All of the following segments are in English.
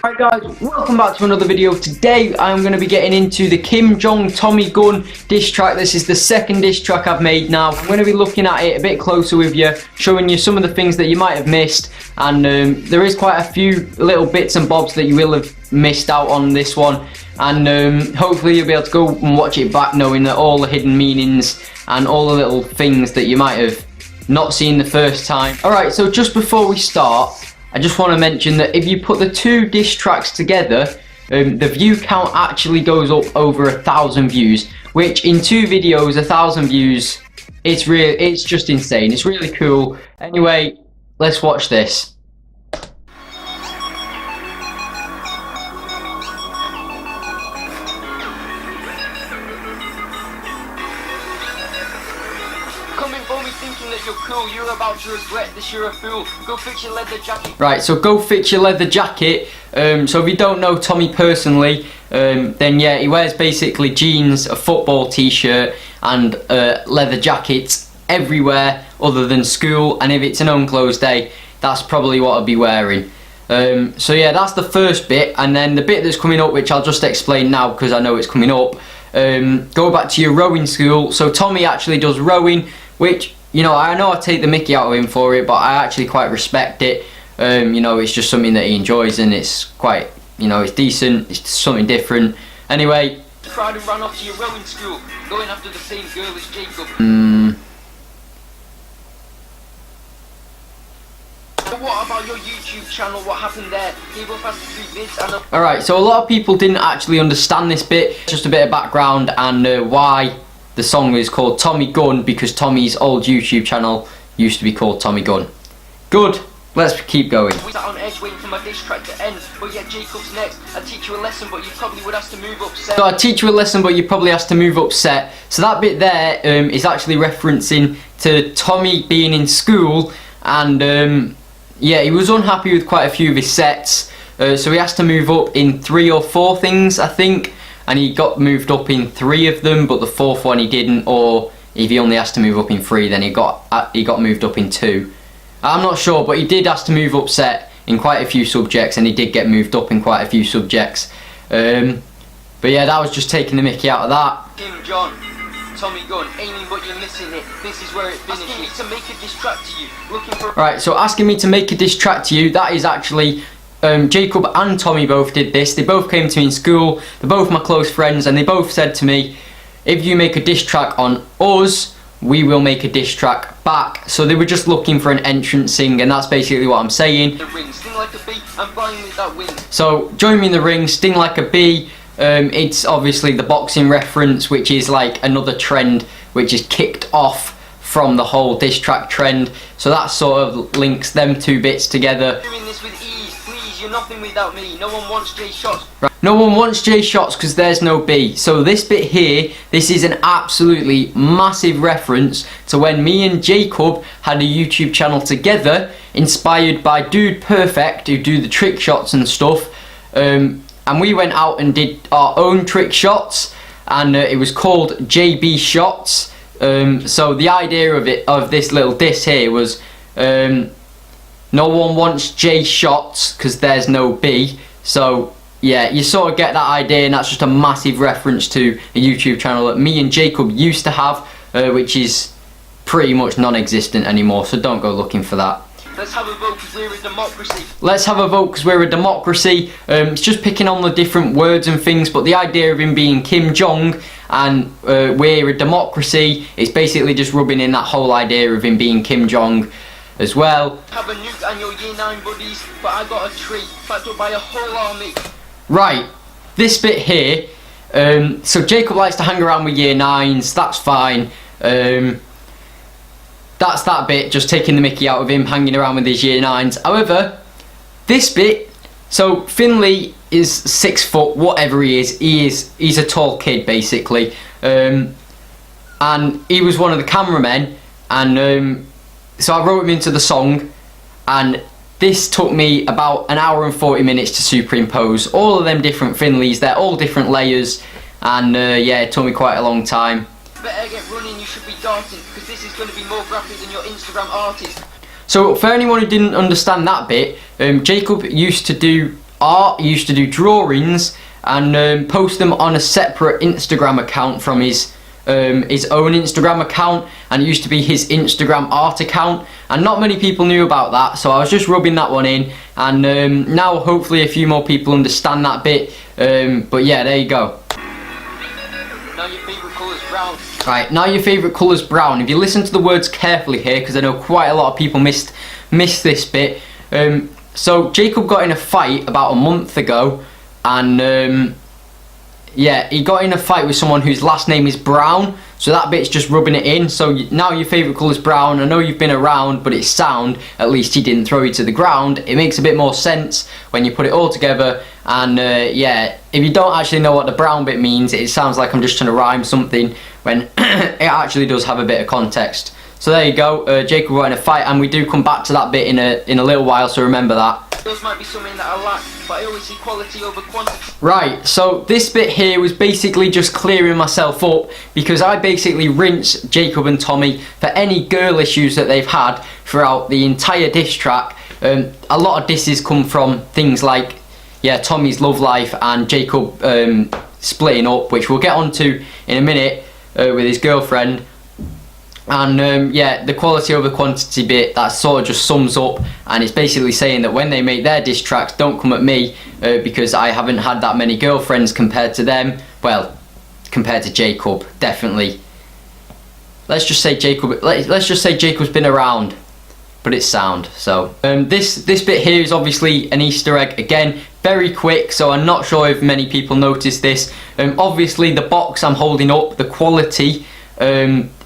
Alright guys, welcome back to another video. Today I'm going to be getting into the Kim Jong Tommy Gun diss track. This is the second diss track I've made now. I'm going to be looking at it a bit closer with you, showing you some of the things that you might have missed, and there is quite a few little bits and bobs that you will have missed out on this one, and hopefully you'll be able to go and watch it back knowing that all the hidden meanings and all the little things that you might have not seen the first time. Alright, so just before we start, I just want to mention that if you put the two diss tracks together, the view count actually goes up over 1,000 views, which in two videos, 1,000 views, it's just insane. It's really cool. Anyway, let's watch this. Coming for me thinking that you're cool, you're about to regret this, you're a fool. Go fix your leather jacket. Right, so go fix your leather jacket. So if you don't know Tommy personally, then yeah, he wears basically jeans, a football t-shirt and leather jackets everywhere other than school, and if it's an unclosed day, that's probably what I'll be wearing. So yeah, that's the first bit, and then the bit that's coming up, which I'll just explain now because I know it's coming up. Go back to your rowing school. So Tommy actually does rowing, which, you know I take the mickey out of him for it, but I actually quite respect it. You know, it's just something that he enjoys, and it's quite, you know, it's decent, it's something different. Anyway, Cried and ran off to your rowing school, going after the same girl as Jacob. What about your YouTube channel? What happened there? Gave up after 3 vids and alright, so a lot of people didn't actually understand this bit. Just a bit of background and why the song is called Tommy Gun, because Tommy's old YouTube channel used to be called Tommy Gun. Good, let's keep going. We sat on edge waiting for my diss track to end, but yeah, Jacob's next. I'd teach you a lesson, but you probably would have to move upset. So I'd teach you a lesson, but you probably have to move upset. So that bit there is actually referencing to Tommy being in school, and yeah, he was unhappy with quite a few of his sets, so he has to move up in 3 or 4 things, I think, and he got moved up in 3 of them, but the 4th one he didn't, or if he only has to move up in 3, then he got moved up in 2. I'm not sure, but he did have to move up set in quite a few subjects, and he did get moved up in quite a few subjects. But yeah, that was just taking the mickey out of that. Kim Jong, Tommy Gun, aiming but you're missing it. This is where it finishes. Asking me to make a diss track to you, looking for. Right, so asking me to make a diss track to you, that is actually Jacob and Tommy both did this. They both came to me in school. They're both my close friends, and they both said to me, if you make a diss track on us, we will make a diss track back. So they were just looking for an entrancing, and that's basically what I'm saying. The ring, sting like a bee, I'm flying with that wind. So join me in the ring, sting like a bee. It's obviously the boxing reference, which is like another trend which is kicked off from the whole diss track trend. So that sort of links them two bits together. Doing this with ease, please, you're nothing without me. No one wants J shots. Right. No one wants J shots because there's no B. So this bit here, this is an absolutely massive reference to when me and Jacob had a YouTube channel together, inspired by Dude Perfect, who do the trick shots and stuff. And we went out and did our own trick shots, and it was called JB Shots. So the idea of this little diss here was no one wants J shots because there's no B. So yeah, you sort of get that idea, and that's just a massive reference to a YouTube channel that me and Jacob used to have, which is pretty much non-existent anymore, so don't go looking for that. Let's have a vote because we're a democracy. Let's have a vote because we're a democracy. It's just picking on the different words and things, but the idea of him being Kim Jong and we're a democracy, it's basically just rubbing in that whole idea of him being Kim Jong as well. Have a nuke and your year 9 buddies, but I got a tree backed up by a whole army. Right, this bit here, so Jacob likes to hang around with year 9s, that's fine. That's that bit, just taking the mickey out of him hanging around with his year 9s. However, this bit, so Finley is 6 foot, whatever he is, he's a tall kid basically. And he was one of the cameramen, and so I wrote him into the song, and this took me about 1 hour and 40 minutes to superimpose all of them different Finleys. They're all different layers, and yeah, it took me quite a long time. Better get running, you should be darting, because this is going to be more graphic than your Instagram artist. So for anyone who didn't understand that bit, Jacob used to do art, he used to do drawings, and post them on a separate Instagram account from his own Instagram account, and it used to be his Instagram art account, and not many people knew about that, so I was just rubbing that one in, and now hopefully a few more people understand that bit, but yeah, there you go. Now your favourite colour's brown. Right, now your favourite colour's brown. If you listen to the words carefully here, because I know quite a lot of people missed this bit. So Jacob got in a fight about a month ago, and yeah, he got in a fight with someone whose last name is Brown, so that bit's just rubbing it in. So now your favourite colour's brown. I know you've been around, but it's sound. At least he didn't throw you to the ground. It makes a bit more sense when you put it all together. And yeah, if you don't actually know what the brown bit means, it sounds like I'm just trying to rhyme something, when it actually does have a bit of context. So there you go, Jacob got in a fight, and we do come back to that bit in a little while, so remember that. Those might be something that I lack, but I always see quality over quantity. Right, so this bit here was basically just clearing myself up, because I basically rinsed Jacob and Tommy for any girl issues that they've had throughout the entire diss track. A lot of disses come from things like, yeah, Tommy's love life and Jacob splitting up, which we'll get onto in a minute with his girlfriend. And yeah, the quality over quantity bit, that sort of just sums up, and it's basically saying that when they make their diss tracks, don't come at me because I haven't had that many girlfriends compared to them. Well, compared to Jacob, definitely. Let's just say Jacob's been around, but it's sound. So this bit here is obviously an Easter egg again, very quick, so I'm not sure if many people noticed this. Obviously the box I'm holding up, the quality,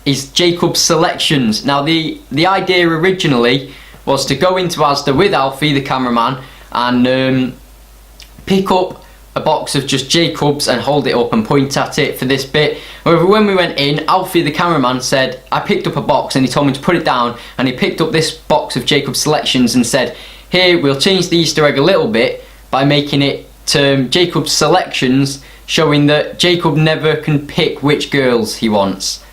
is Jacob's selections. Now the idea originally was to go into Asda with Alfie, the cameraman, and pick up a box of just Jacob's and hold it up and point at it for this bit. However, when we went in, Alfie, the cameraman, said, I picked up a box, and he told me to put it down, and he picked up this box of Jacob's selections and said, here, we'll change the Easter egg a little bit by making it Jacob's selections, showing that Jacob never can pick which girls he wants.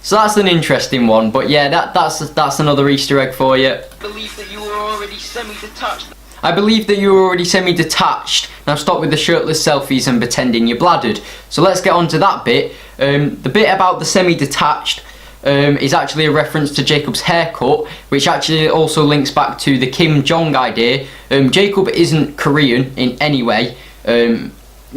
So that's an interesting one, but yeah, that's another Easter egg for you. I believe that you were already semi-detached. I believe that you were already semi-detached. Now stop with the shirtless selfies and pretending you're bladdered. So let's get on to that bit. The bit about the semi-detached is actually a reference to Jacob's haircut, which actually also links back to the Kim Jong idea. Jacob isn't Korean in any way.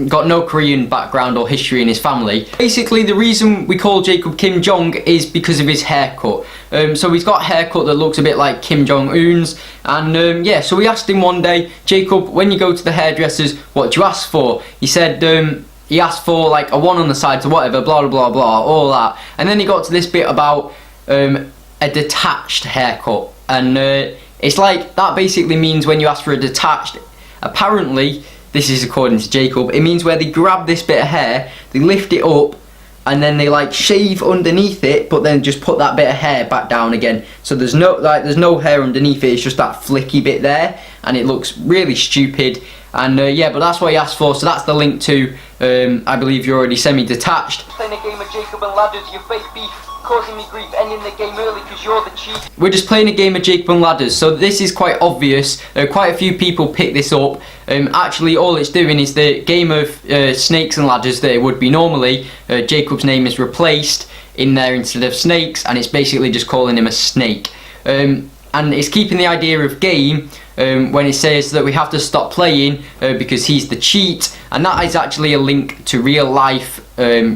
Got no Korean background or history in his family. Basically, the reason we call Jacob Kim Jong is because of his haircut. So he's got a haircut that looks a bit like Kim Jong-un's, and yeah, so we asked him one day, Jacob, when you go to the hairdressers, what do you ask for? He said he asked for like a 1 on the sides or whatever, blah blah blah blah, all that. And then he got to this bit about a detached haircut, and it's like that basically means when you ask for a detached, apparently, this is according to Jacob, it means where they grab this bit of hair, they lift it up, and then they like shave underneath it, but then just put that bit of hair back down again. So there's no hair underneath it, it's just that flicky bit there, and it looks really stupid. And yeah, but that's what he asked for, so that's the link to, I believe you're already semi-detached. Playing a game of Jacob and ladders, your fake beef, causing me grief, ending the game early because you're the cheat. We're just playing a game of Jacob and ladders, so this is quite obvious. Quite a few people pick this up. Actually, all it's doing is the game of snakes and ladders that it would be normally. Jacob's name is replaced in there instead of snakes, and it's basically just calling him a snake. And it's keeping the idea of game when it says that we have to stop playing because he's the cheat, and that is actually a link to real life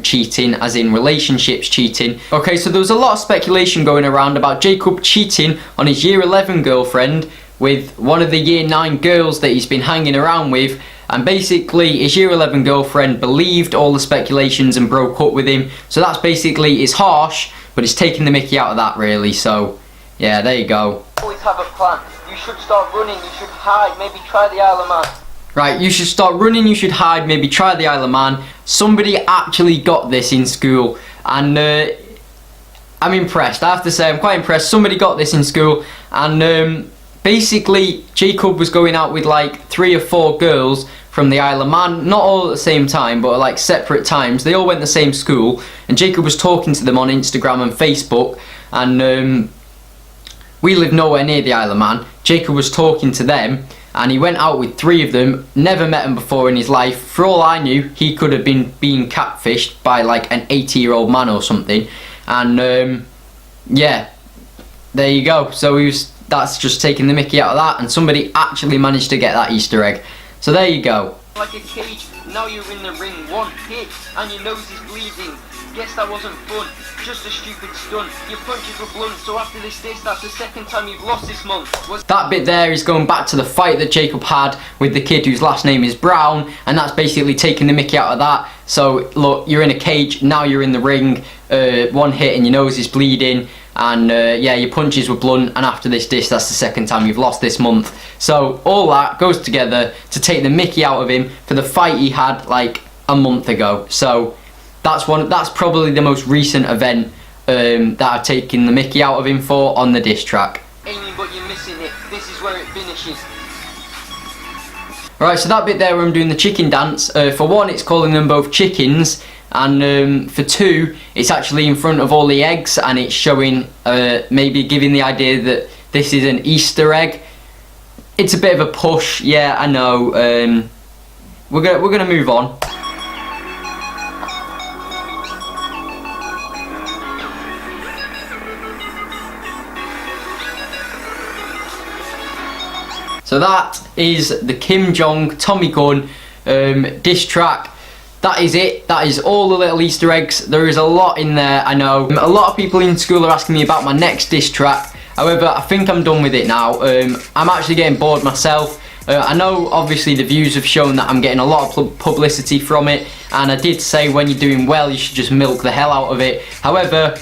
cheating, as in relationships cheating. Okay, so there was a lot of speculation going around about Jacob cheating on his year 11 girlfriend with one of the year 9 girls that he's been hanging around with, and basically his year 11 girlfriend believed all the speculations and broke up with him. So that's basically, it's harsh, but it's taking the mickey out of that really. So yeah, there you go. Always have a plan. You should start running, you should hide, maybe try the Isle of Man. Right, you should start running, you should hide, maybe try the Isle of Man. Somebody actually got this in school, and I'm impressed. I have to say, I'm quite impressed. Somebody got this in school, and basically Jacob was going out with like 3 or 4 girls from the Isle of Man, not all at the same time, but like separate times. They all went to the same school, and Jacob was talking to them on Instagram and Facebook, and we live nowhere near the Isle of Man. Jacob was talking to them, and he went out with 3 of them, never met them before in his life. For all I knew, he could have been being catfished by like an 80-year-old man or something. And yeah, there you go. So that's just taking the mickey out of that, and somebody actually managed to get that Easter egg. So there you go. Like a cage, now you're in the ring, 1 hit, and your nose is bleeding. Guess that wasn't fun, just a stupid stunt. Your punches were blunt, so after this that's the 2nd time you've lost this month. That bit there is going back to the fight that Jacob had with the kid whose last name is Brown, and that's basically taking the mickey out of that. So look, you're in a cage, now you're in the ring, 1 hit and your nose is bleeding, and yeah, your punches were blunt, and after this that's the 2nd time you've lost this month. So all that goes together to take the mickey out of him for the fight he had like a month ago. So that's probably the most recent event that I've taken the mickey out of him for on the diss track. Aiming, but you're missing it. This is where it finishes. Right, so that bit there where I'm doing the chicken dance, for 1 it's calling them both chickens, and for 2 it's actually in front of all the eggs, and it's showing, maybe giving the idea that this is an Easter egg. It's a bit of a push, yeah, I know. We're gonna move on. So that is the Kim Jong Tommy Gunn diss track. That is it. That is all the little Easter eggs. There is a lot in there, I know. A lot of people in school are asking me about my next diss track. However, I think I'm done with it now. I'm actually getting bored myself. I know obviously the views have shown that I'm getting a lot of publicity from it, and I did say when you're doing well you should just milk the hell out of it. However,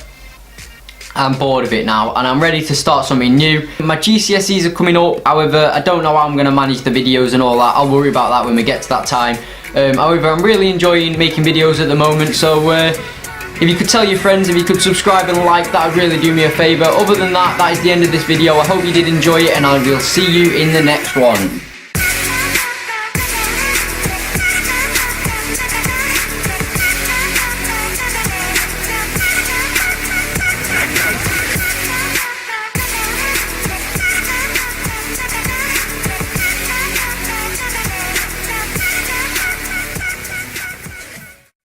I'm bored of it now, and I'm ready to start something new. My GCSEs are coming up, however, I don't know how I'm going to manage the videos and all that. I'll worry about that when we get to that time. However, I'm really enjoying making videos at the moment, so if you could tell your friends, if you could subscribe and like, that would really do me a favour. Other than that, that is the end of this video. I hope you did enjoy it, and I will see you in the next one.